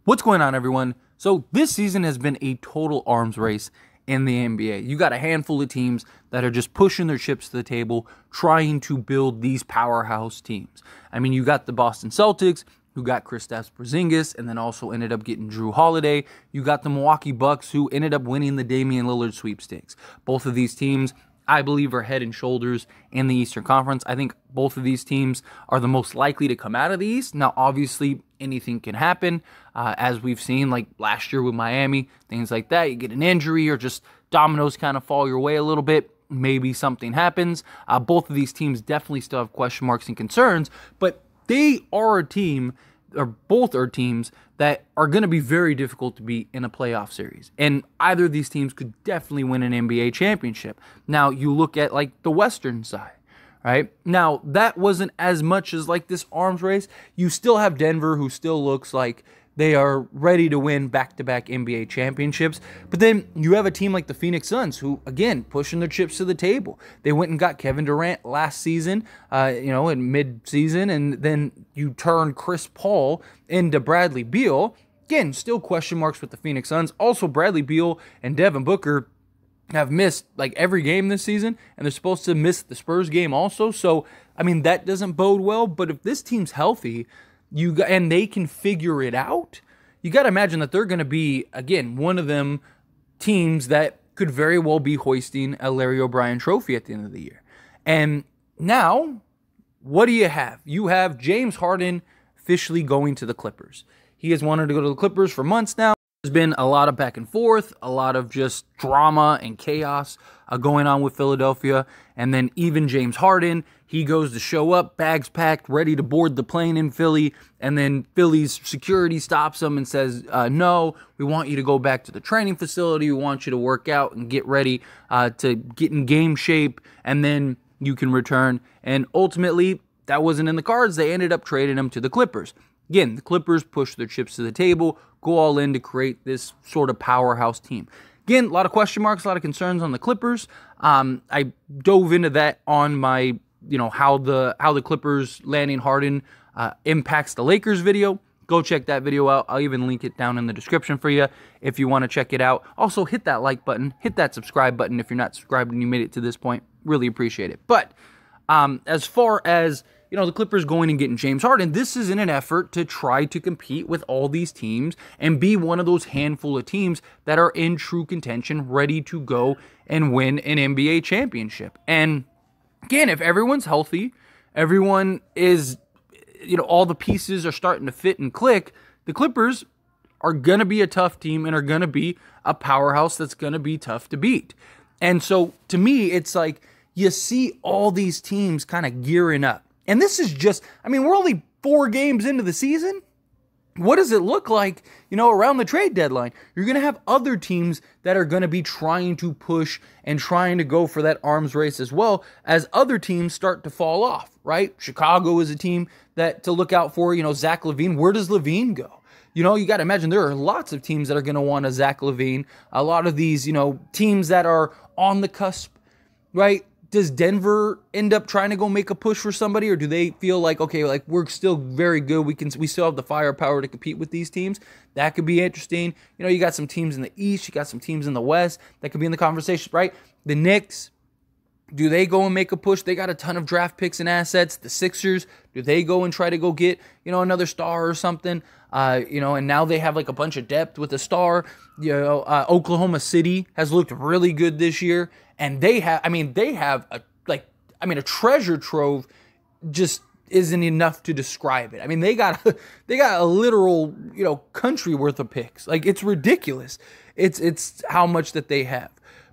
What's going on, everyone? So this season has been a total arms race in the NBA. You got a handful of teams that are just pushing their chips to the table, trying to build these powerhouse teams. I mean, you got the Boston Celtics, who got Kristaps Porzingis, and then also ended up getting Drew Holiday. You got the Milwaukee Bucks, who ended up winning the Damian Lillard sweepstakes. Both of these teams, I believe, are head and shoulders in the Eastern Conference. I think both of these teams are the most likely to come out of the East. Now, obviously, anything can happen, as we've seen, like last year with Miami, things like that. You get an injury or just dominoes kind of fall your way a little bit. Maybe something happens. Both of these teams definitely still have question marks and concerns, but they are a team, or both are teams, that are going to be very difficult to beat in a playoff series. And either of these teams could definitely win an NBA championship. Now, you look at like the Western side, right? Now, that wasn't as much as like this arms race. You still have Denver, who still looks like they are ready to win back-to-back NBA championships. But then you have a team like the Phoenix Suns, who, again, pushing their chips to the table. They went and got Kevin Durant last season, in mid-season, and then you turn Chris Paul into Bradley Beal. Again, still question marks with the Phoenix Suns. Also, Bradley Beal and Devin Booker have missed like every game this season, and they're supposed to miss the Spurs game also. So, I mean, that doesn't bode well. But if this team's healthy, and they can figure it out, you got to imagine that they're going to be, again, one of them teams that could very well be hoisting a Larry O'Brien trophy at the end of the year. And now, what do you have? You have James Harden officially going to the Clippers. He has wanted to go to the Clippers for months now. There's been a lot of back and forth, a lot of just drama and chaos going on with Philadelphia. And then even James Harden, he goes to show up, bags packed, ready to board the plane in Philly. And then Philly's security stops him and says, no, we want you to go back to the training facility. We want you to work out and get ready to get in game shape. And then you can return. And ultimately, that wasn't in the cards. They ended up trading him to the Clippers. Again, the Clippers push their chips to the table, go all in to create this sort of powerhouse team. Again, a lot of question marks, a lot of concerns on the Clippers. I dove into that on my, how the Clippers landing Harden impacts the Lakers video. Go check that video out. I'll even link it down in the description for you if you want to check it out. Also, hit that like button, hit that subscribe button if you're not subscribed and you made it to this point. Really appreciate it. But as far as the Clippers going and getting James Harden, this is in an effort to try to compete with all these teams and be one of those handful of teams that are in true contention, ready to go and win an NBA championship. And again, if everyone's healthy, everyone is, all the pieces are starting to fit and click, the Clippers are going to be a tough team and are going to be a powerhouse that's going to be tough to beat. And so to me, it's like you see all these teams kind of gearing up. And this is just, we're only 4 games into the season. What does it look like, around the trade deadline? You're going to have other teams that are going to be trying to push and trying to go for that arms race as well as other teams start to fall off, right? Chicago is a team that to look out for, Zach LaVine. Where does LaVine go? You got to imagine there are lots of teams that are going to want a Zach LaVine. A lot of these, teams that are on the cusp, right? Does Denver end up trying to go make a push for somebody, or do they feel like, okay, like we're still very good, we still have the firepower to compete with these teams? That could be interesting. You got some teams in the East, you got some teams in the West that could be in the conversation, right? The Knicks, do they go and make a push? They got a ton of draft picks and assets. The Sixers, do they go and try to go get, another star or something? And now they have like a bunch of depth with a star. Oklahoma City has looked really good this year. And they have a treasure trove just isn't enough to describe it. They got a literal, country worth of picks. Like, it's ridiculous. It's how much that they have.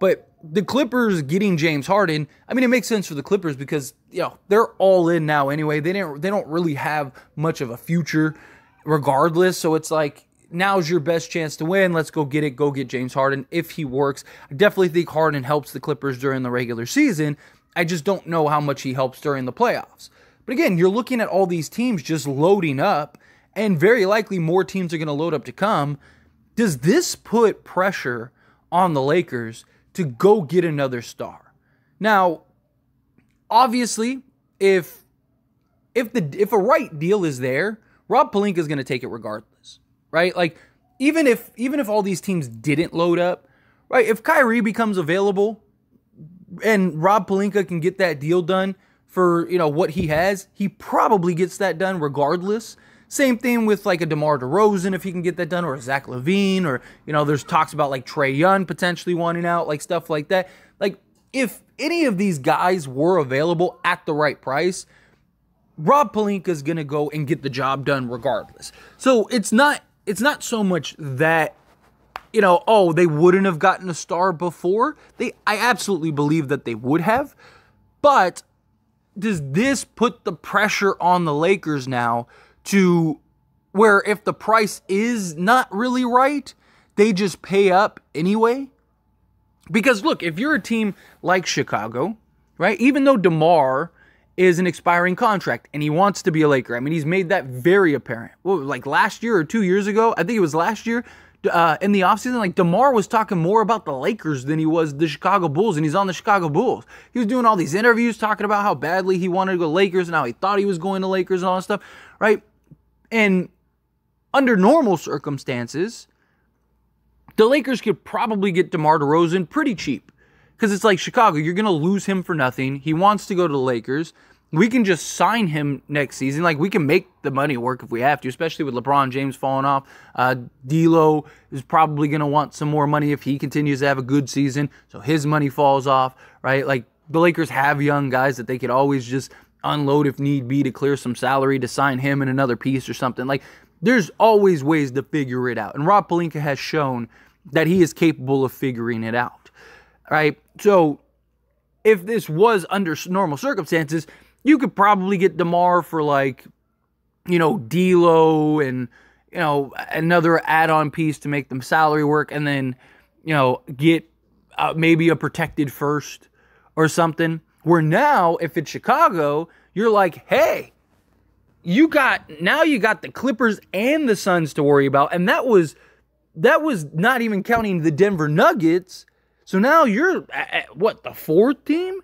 But the Clippers getting James Harden, it makes sense for the Clippers because, they're all in now anyway. They don't really have much of a future regardless. So it's like, now's your best chance to win. Let's go get it. Go get James Harden if he works. I definitely think Harden helps the Clippers during the regular season. I just don't know how much he helps during the playoffs. But again, you're looking at all these teams just loading up, and very likely more teams are going to load up to come. Does this put pressure on the Lakers to go get another star? Now, obviously, if a right deal is there, Rob Pelinka is going to take it regardless, right? Like, even if all these teams didn't load up, right? If Kyrie becomes available and Rob Pelinka can get that deal done for, what he has, he probably gets that done regardless. Same thing with like a DeMar DeRozan, if he can get that done, or a Zach LaVine, or, there's talks about like Trae Young potentially wanting out, like stuff like that. Like, if any of these guys were available at the right price, Rob Pelinka is going to go and get the job done regardless. So it's not so much that, they wouldn't have gotten a star before. I absolutely believe that they would have. But does this put the pressure on the Lakers now to where if the price is not really right, they just pay up anyway? Because look, if you're a team like Chicago, right, even though DeMar is an expiring contract and he wants to be a Laker, I mean, he's made that very apparent. Well, like last year or 2 years ago, I think it was last year, in the offseason, like DeMar was talking more about the Lakers than he was the Chicago Bulls, and he's on the Chicago Bulls. He was doing all these interviews talking about how badly he wanted to go to Lakers and how he thought he was going to Lakers and all that stuff, right? And under normal circumstances, the Lakers could probably get DeMar DeRozan pretty cheap. Because it's like, Chicago, you're going to lose him for nothing. He wants to go to the Lakers. We can just sign him next season. Like, we can make the money work if we have to, especially with LeBron James falling off. D'Lo is probably going to want some more money if he continues to have a good season, so his money falls off, right? Like, the Lakers have young guys that they could always just unload if need be to clear some salary to sign him in another piece or something. Like, there's always ways to figure it out. And Rob Pelinka has shown that he is capable of figuring it out, right? So, if this was under normal circumstances, you could probably get DeMar for like, D'Lo and, another add-on piece to make them salary work, and then, get maybe a protected first or something. Where now, if it's Chicago, you're like, hey, you got the Clippers and the Suns to worry about, and that was not even counting the Denver Nuggets. So now you're at the fourth team,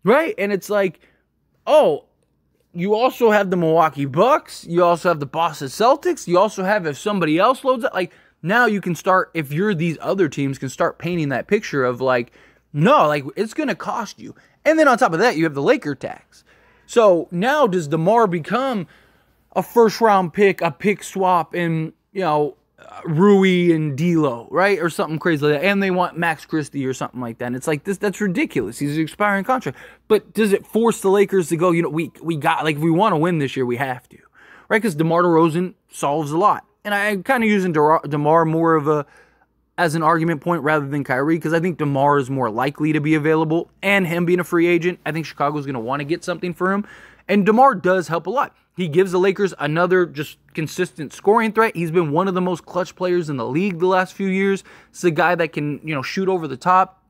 right? And it's like, oh, you also have the Milwaukee Bucks. You also have the Boston Celtics. You also have, if somebody else loads up, like, now you can start, if you're these other teams, can start painting that picture of like, no, like, it's going to cost you. And then on top of that, you have the Laker tax. So now does DeMar become a first-round pick, a pick swap, and, Rui and D'Lo, right? Or something crazy like that. And they want Max Christie or something like that. And it's like, that's ridiculous. He's an expiring contract. But does it force the Lakers to go, we got, like, if we want to win this year, we have to, right? Because DeMar DeRozan solves a lot. And I'm kind of using DeMar more as an argument point rather than Kyrie, because I think DeMar is more likely to be available, and him being a free agent, I think Chicago's going to want to get something for him. And DeMar does help a lot. He gives the Lakers another just consistent scoring threat. He's been one of the most clutch players in the league the last few years. He's a guy that can, shoot over the top,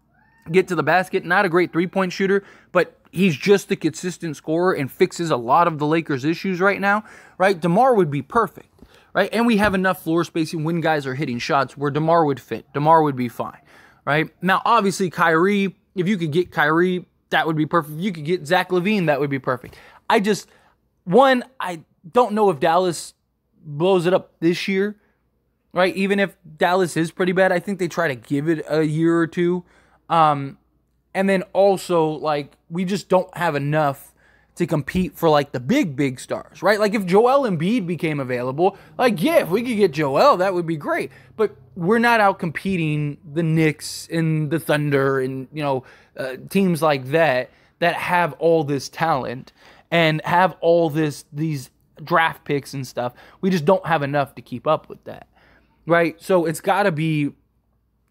get to the basket. Not a great three-point shooter, but he's just a consistent scorer and fixes a lot of the Lakers' issues right now, right? DeMar would be perfect, right? And we have enough floor spacing when guys are hitting shots where DeMar would fit. DeMar would be fine, right? Now, obviously, Kyrie, if you could get Kyrie, that would be perfect. If you could get Zach LaVine, that would be perfect. I don't know if Dallas blows it up this year, right? Even if Dallas is pretty bad, I think they try to give it a year or two. And then also, like, we just don't have enough to compete for, like, the big stars, right? Like, if Joel Embiid became available, like, yeah, if we could get Joel, that would be great. But we're not out competing the Knicks and the Thunder and, teams like that have all this talent and have all these draft picks and stuff. We just don't have enough to keep up with that, right? So it's got to be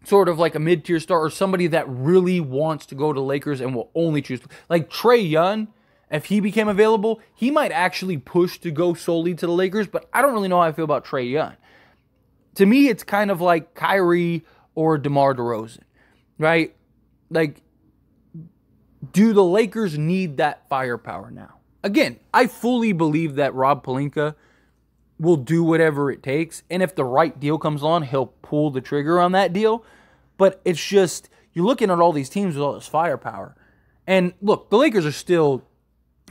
sort of like a mid-tier star or somebody that really wants to go to Lakers and will only choose. Like Trae Young, if he became available, he might actually push to go solely to the Lakers, but I don't really know how I feel about Trae Young. To me, it's kind of like Kyrie or DeMar DeRozan, right? Like, do the Lakers need that firepower now? Again, I fully believe that Rob Pelinka will do whatever it takes. And if the right deal comes along, he'll pull the trigger on that deal. But it's just, you're looking at all these teams with all this firepower. And look, the Lakers are still,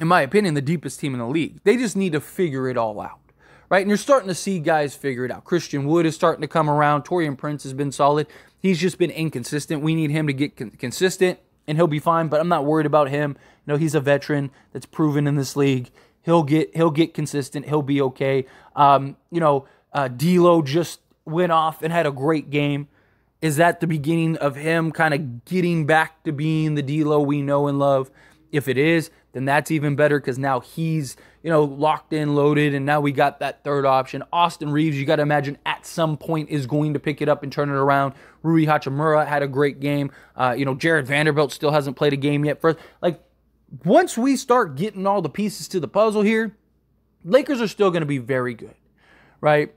in my opinion, the deepest team in the league. They just need to figure it all out, right? And you're starting to see guys figure it out. Christian Wood is starting to come around. Taurean Prince has been solid. He's just been inconsistent. We need him to get consistent, and he'll be fine, but I'm not worried about him. He's a veteran that's proven in this league. He'll get consistent. He'll be okay. D'Lo just went off and had a great game. Is that the beginning of him kind of getting back to being the D'Lo we know and love? If it is, then that's even better because now he's, locked in, loaded, and now we got that third option. Austin Reeves, you got to imagine at some point is going to pick it up and turn it around. Rui Hachimura had a great game. Jared Vanderbilt still hasn't played a game yet. Once we start getting all the pieces to the puzzle here, Lakers are still going to be very good, right?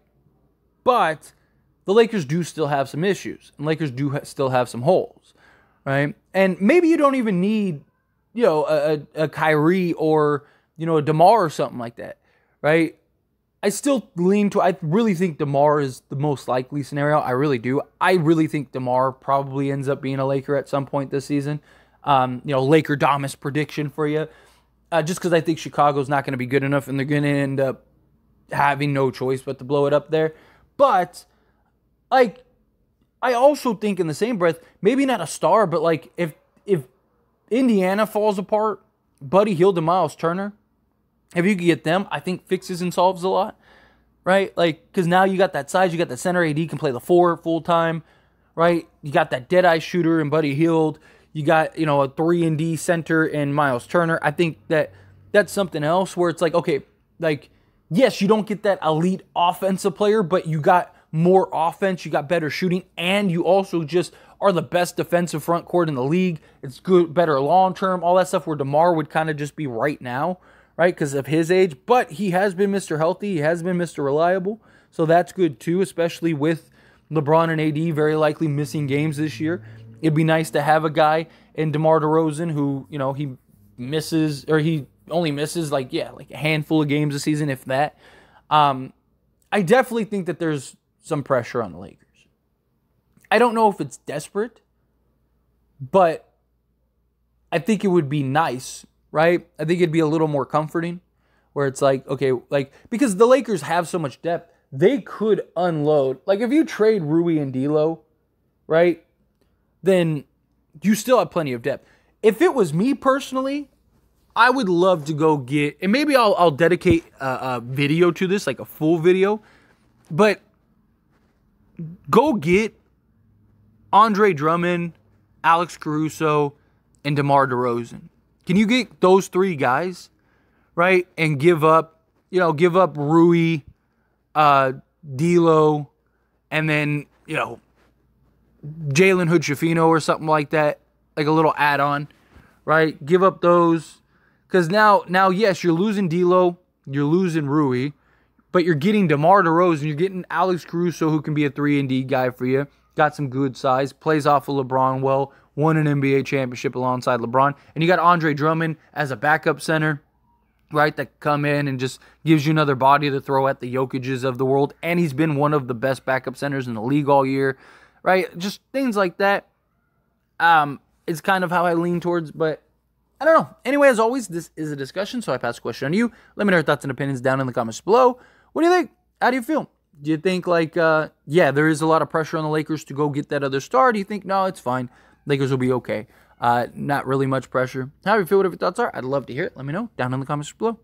But the Lakers do still have some issues, and Lakers do still have some holes, right? And maybe you don't even need, a Kyrie or, a DeMar or something like that, right? I really think DeMar is the most likely scenario. I really do. I really think DeMar probably ends up being a Laker at some point this season. Laker Domus prediction for you. Just because I think Chicago's not going to be good enough, and they're going to end up having no choice but to blow it up there. But I also think in the same breath, maybe not a star, but if Indiana falls apart, Buddy Hield and Miles Turner, if you could get them, I think fixes and solves a lot, right? Because now you got that size, you got the center. AD can play the 4 full time, right? You got that dead-eye shooter in Buddy Hield. You got, a 3-and-D center in Miles Turner. I think that's something else where it's yes, you don't get that elite offensive player, but you got more offense, you got better shooting, and you also just are the best defensive front court in the league. It's good, better long-term, all that stuff where DeMar would kind of just be right now, right, because of his age. But he has been Mr. Healthy. He has been Mr. Reliable. So that's good too, especially with LeBron and AD very likely missing games this year. It'd be nice to have a guy in DeMar DeRozan who, he misses, or he only misses like a handful of games a season, if that. I definitely think that there's some pressure on the Lakers. I don't know if it's desperate, but I think it would be nice, right? I think it'd be a little more comforting where it's because the Lakers have so much depth, they could unload. If you trade Rui and D'Lo, right, then you still have plenty of depth. If it was me personally, I would love to go get, and maybe I'll dedicate a video to this, a full video, but go get Andre Drummond, Alex Caruso, and DeMar DeRozan. Can you get those 3 guys, right, and give up Rui, D'Lo, and then, Jalen Hood-Schifino or something like that, a little add-on, right? Give up those. Because now, yes, you're losing D'Lo, you're losing Rui, but you're getting DeMar DeRozan, you're getting Alex Caruso, who can be a 3-and-D guy for you. Got some good size, plays off of LeBron well, won an NBA championship alongside LeBron. And you got Andre Drummond as a backup center, right, that come in and just gives you another body to throw at the Jokic's of the world. And he's been one of the best backup centers in the league all year, right? Just things like that. It's kind of how I lean towards, but I don't know. Anyway, as always, this is a discussion, so I pass the question on to you. Let me know your thoughts and opinions down in the comments below. What do you think? How do you feel? Do you think, there is a lot of pressure on the Lakers to go get that other star? Do you think, no, it's fine, Lakers will be okay? Not really much pressure. How do you feel? Whatever your thoughts are, I'd love to hear it. Let me know down in the comments below.